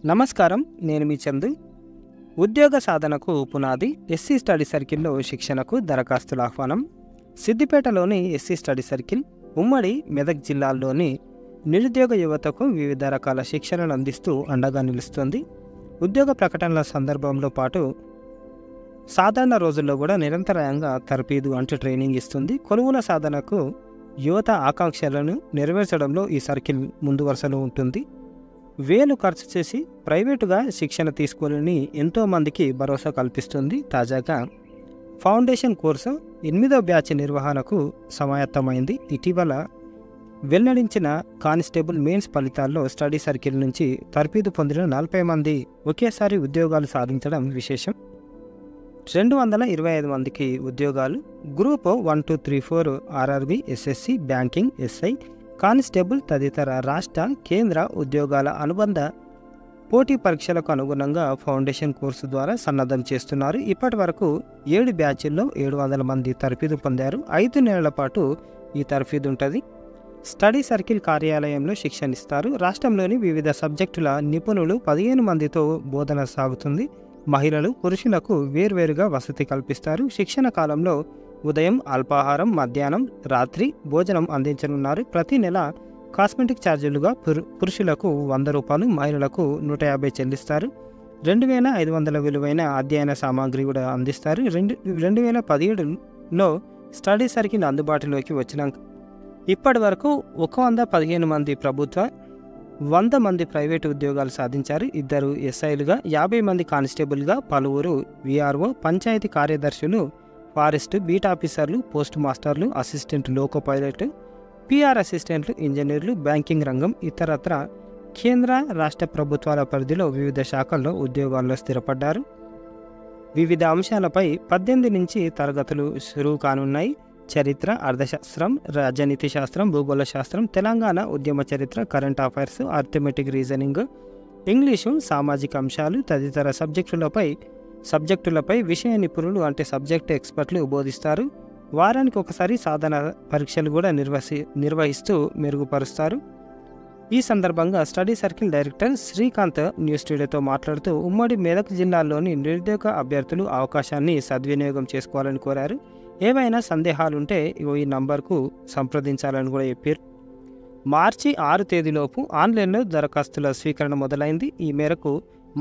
నమస్కారం, నేను మీ చందు. ఉద్యోగ సాధనకు పునాది ఎస్సీ స్టడీ సర్కిల్లో శిక్షణకు దరఖాస్తుల ఆహ్వానం. సిద్దిపేటలోని ఎస్సీ స్టడీ సర్కిల్ ఉమ్మడి మెదక్ జిల్లాల్లోని నిరుద్యోగ యువతకు వివిధ రకాల శిక్షణను అందిస్తూ అండగా నిలుస్తుంది. ఉద్యోగ ప్రకటనల సందర్భంలో పాటు సాధారణ రోజుల్లో కూడా నిరంతరాయంగా తర్ఫీదు అంటూ ట్రైనింగ్ ఇస్తుంది. కొలువుల సాధనకు యువత ఆకాంక్షలను నెరవేర్చడంలో ఈ సర్కిల్ ముందు వరుసలో ఉంటుంది. వేలు ఖర్చు చేసి ప్రైవేటుగా శిక్షణ తీసుకొని ఎంతోమందికి భరోసా కల్పిస్తుంది. తాజాగా ఫౌండేషన్ కోర్సు 8వ బ్యాచ్ నిర్వహణకు సమాయత్తమైంది. ఇటీవల వెల్లడించిన కానిస్టేబుల్ మెయిన్స్ ఫలితాల్లో స్టడీ సర్కిల్ నుంచి తర్ఫీదు పొందిన 40 మంది ఒకేసారి ఉద్యోగాలు సాధించడం విశేషం. 225 మందికి ఉద్యోగాలు. Group 1, 2, 3, 4 RRB, SSC, banking, SI, constable తదితర రాష్ట్ర కేంద్ర ఉద్యోగాల అనుబంధ పోటీ పరీక్షలకు అనుగుణంగా ఫౌండేషన్ కోర్సు ద్వారా సన్నద్ధం చేస్తున్నారు. ఇప్పటి వరకు 7 బ్యాచ్ల్లో 700 మంది తర్ఫీదు పొందారు. 5 నెలల పాటు ఈ తర్ఫీదు ఉంటుంది. స్టడీ సర్కిల్ కార్యాలయంలో శిక్షణ ఇస్తారు. రాష్ట్రంలోని వివిధ సబ్జెక్టుల నిపుణులు 15 మందితో బోధన సాగుతుంది. మహిళలు, పురుషులకు వేర్వేరుగా వసతి కల్పిస్తారు. శిక్షణ కాలంలో ఉదయం అల్పాహారం, మధ్యాహ్నం, రాత్రి భోజనం అందించనున్నారు. ప్రతి నెల కాస్మెటిక్ ఛార్జీలుగా పురుషులకు 100 రూపాయలు, మహిళలకు 150 చెల్లిస్తారు. 2500 విలువైన అధ్యయన సామాగ్రి కూడా అందిస్తారు. 2017లో స్టడీ సర్కిల్ అందుబాటులోకి వచ్చినాక ఇప్పటి వరకు 115 మంది ప్రభుత్వ, 100 మంది ప్రైవేటు ఉద్యోగాలు సాధించారు. 2 ఎస్ఐలుగా, 50 మంది కానిస్టేబుల్గా, పలువురు విఆర్ఓ, పంచాయతీ కార్యదర్శులు, ఫారెస్ట్ బీట్ ఆఫీసర్లు, పోస్ట్ మాస్టర్లు, అసిస్టెంట్ లోకో పైలట్, పిఆర్ అసిస్టెంట్లు, ఇంజనీర్లు, బ్యాంకింగ్ రంగం, ఇతరత్ర కేంద్ర రాష్ట్ర ప్రభుత్వాల పరిధిలో వివిధ శాఖల్లో ఉద్యోగాల్లో స్థిరపడ్డారు. వివిధ అంశాలపై 18 నుంచి తరగతులు షురువు కానున్నాయి. చరిత్ర, అర్థశాస్త్రం, రాజనీతి శాస్త్రం, భూగోళ శాస్త్రం, తెలంగాణ ఉద్యమ చరిత్ర, current affairs, arithmetic reasoning, English, సామాజిక అంశాలు తదితర సబ్జెక్టులపై విషయ నిపుణులు అంటే సబ్జెక్ట్ ఎక్స్పర్ట్లు బోధిస్తారు. వారానికి ఒకసారి సాధన పరీక్షలు కూడా నిర్వహిస్తూ మెరుగుపరుస్తారు. ఈ సందర్భంగా study circle director Srikanth news టుడేతో మాట్లాడుతూ ఉమ్మడి మెదక్ జిల్లాలోని నిరుద్యోగ అభ్యర్థులు అవకాశాన్ని సద్వినియోగం చేసుకోవాలని కోరారు. ఏవైనా సందేహాలుంటే ఈ నంబర్కు సంప్రదించాలని కూడా చెప్పారు. మార్చి 6 తేదీలోపు ఆన్లైన్లో దరఖాస్తుల స్వీకరణ మొదలైంది. ఈ మేరకు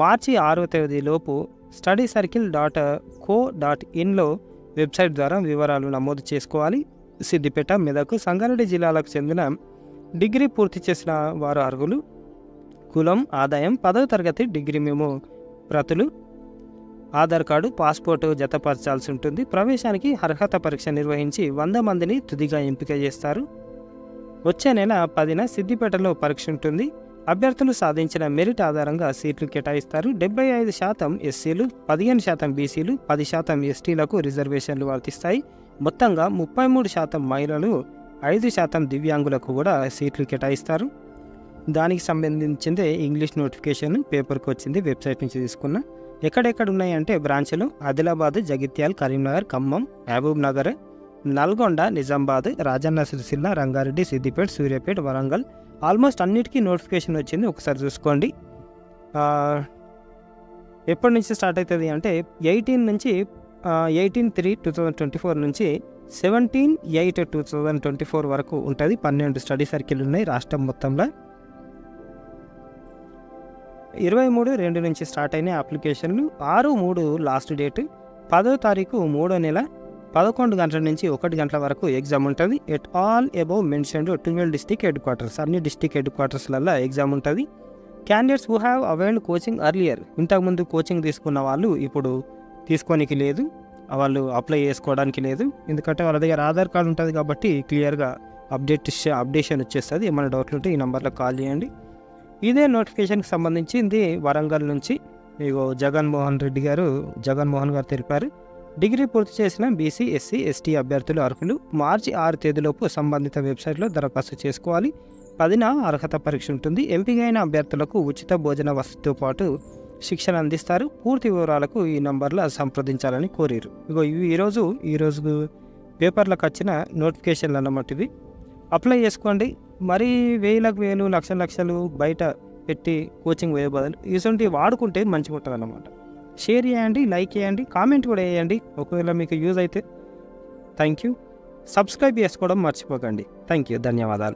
మార్చి 6వ తేదీలోపు studycircle.co.inలో వెబ్సైట్ ద్వారా వివరాలు నమోదు చేసుకోవాలి. సిద్దిపేట, మెదక్, సంగారెడ్డి జిల్లాలకు చెందిన డిగ్రీ పూర్తి చేసిన వారు అర్హులు. కులం, ఆదాయం, 10వ తరగతి డిగ్రీ మెమో ప్రతులు, ఆధార్ కార్డు, పాస్పోర్టు జతపరచాల్సి ఉంటుంది. ప్రవేశానికి అర్హత పరీక్ష నిర్వహించి 100 మందిని తుదిగా ఎంపిక చేస్తారు. వచ్చే నెల 10న సిద్దిపేటలో పరీక్ష ఉంటుంది. అభ్యర్థులు సాధించిన మెరిట్ ఆధారంగా సీట్లు కేటాయిస్తారు. 75% ఎస్సీలు, 15% బీసీలు, 10% ఎస్టీలకు రిజర్వేషన్లు వర్తిస్తాయి. మొత్తంగా 33% మహిళలు, 5% దివ్యాంగులకు కూడా సీట్లు కేటాయిస్తారు. దానికి సంబంధించిందే ఇంగ్లీష్ నోటిఫికేషన్ పేపర్కి వచ్చింది, వెబ్సైట్ నుంచి తీసుకున్న. ఎక్కడెక్కడ ఉన్నాయంటే బ్రాంచ్లు ఆదిలాబాద్, జగిత్యాల్, కరీంనగర్, ఖమ్మం, మహబూబ్ నగర్, నల్గొండ, నిజామాబాద్, రాజన్న సిరిసిల్ల, రంగారెడ్డి, సిద్దిపేట, సూర్యాపేట, వరంగల్ ఆల్మోస్ట్ అన్నిటికీ నోటిఫికేషన్ వచ్చింది. ఒకసారి చూసుకోండి. ఎప్పటి నుంచి స్టార్ట్ అవుతుంది అంటే 18/3/2024 నుంచి 17/8/2024 వరకు ఉంటుంది. 12 స్టడీ సర్కిల్ ఉన్నాయి రాష్ట్రం మొత్తంలో. 23/2 నుంచి స్టార్ట్ అయిన అప్లికేషన్లు. 6/3 లాస్ట్ డేట్. 10వ తారీఖు 3వ నెల 11 గంటల నుంచి 1 గంటల వరకు ఎగ్జామ్ ఉంటుంది. At all above mentioned 12 district head quarters, అన్ని డిస్ట్రిక్ట్ హెడ్ క్వార్టర్స్లలో ఎగ్జామ్ ఉంటుంది. Candidates who have availed coaching earlier, ఇంతకుముందు కోచింగ్ తీసుకున్న వాళ్ళు ఇప్పుడు తీసుకోనికి లేదు, వాళ్ళు అప్లై చేసుకోవడానికి లేదు. ఎందుకంటే వాళ్ళ దగ్గర ఆధార్ కార్డు ఉంటుంది కాబట్టి క్లియర్గా అప్డేషన్ వచ్చేస్తుంది. ఏమైనా డౌట్లు ఉంటే ఈ నెంబర్లో కాల్ చేయండి. ఇదే నోటిఫికేషన్కి సంబంధించింది వరంగల్ నుంచి జగన్మోహన్ గారు తెలిపారు. డిగ్రీ పూర్తి చేసిన బీసీ, ఎస్సీ, ఎస్టీ అభ్యర్థులు అర్హులు. మార్చి 6 తేదీలోపు సంబంధిత వెబ్సైట్లో దరఖాస్తు చేసుకోవాలి. 10న అర్హత పరీక్ష ఉంటుంది. ఎంపికైన అభ్యర్థులకు ఉచిత భోజన వసతితో పాటు శిక్షణ అందిస్తారు. పూర్తి వివరాలకు ఈ నంబర్లో సంప్రదించాలని కోరారు. ఈరోజు పేపర్లకు వచ్చిన నోటిఫికేషన్లు అన్నమాట ఇవి. అప్లై చేసుకోండి. మరీ 1000 లక్షలు బయట పెట్టి కోచింగ్ పోయే బదులు ఇటువంటి వాడుకుంటే మంచిగా ఉంటుంది అన్నమాట. షేర్ చేయండి, లైక్ చేయండి, కామెంట్ కూడా వేయండి ఒకవేళ మీకు యూజ్ అయితే. Thank you. సబ్స్క్రైబ్ చేసుకోవడం మర్చిపోకండి. Thank you. ధన్యవాదాలు.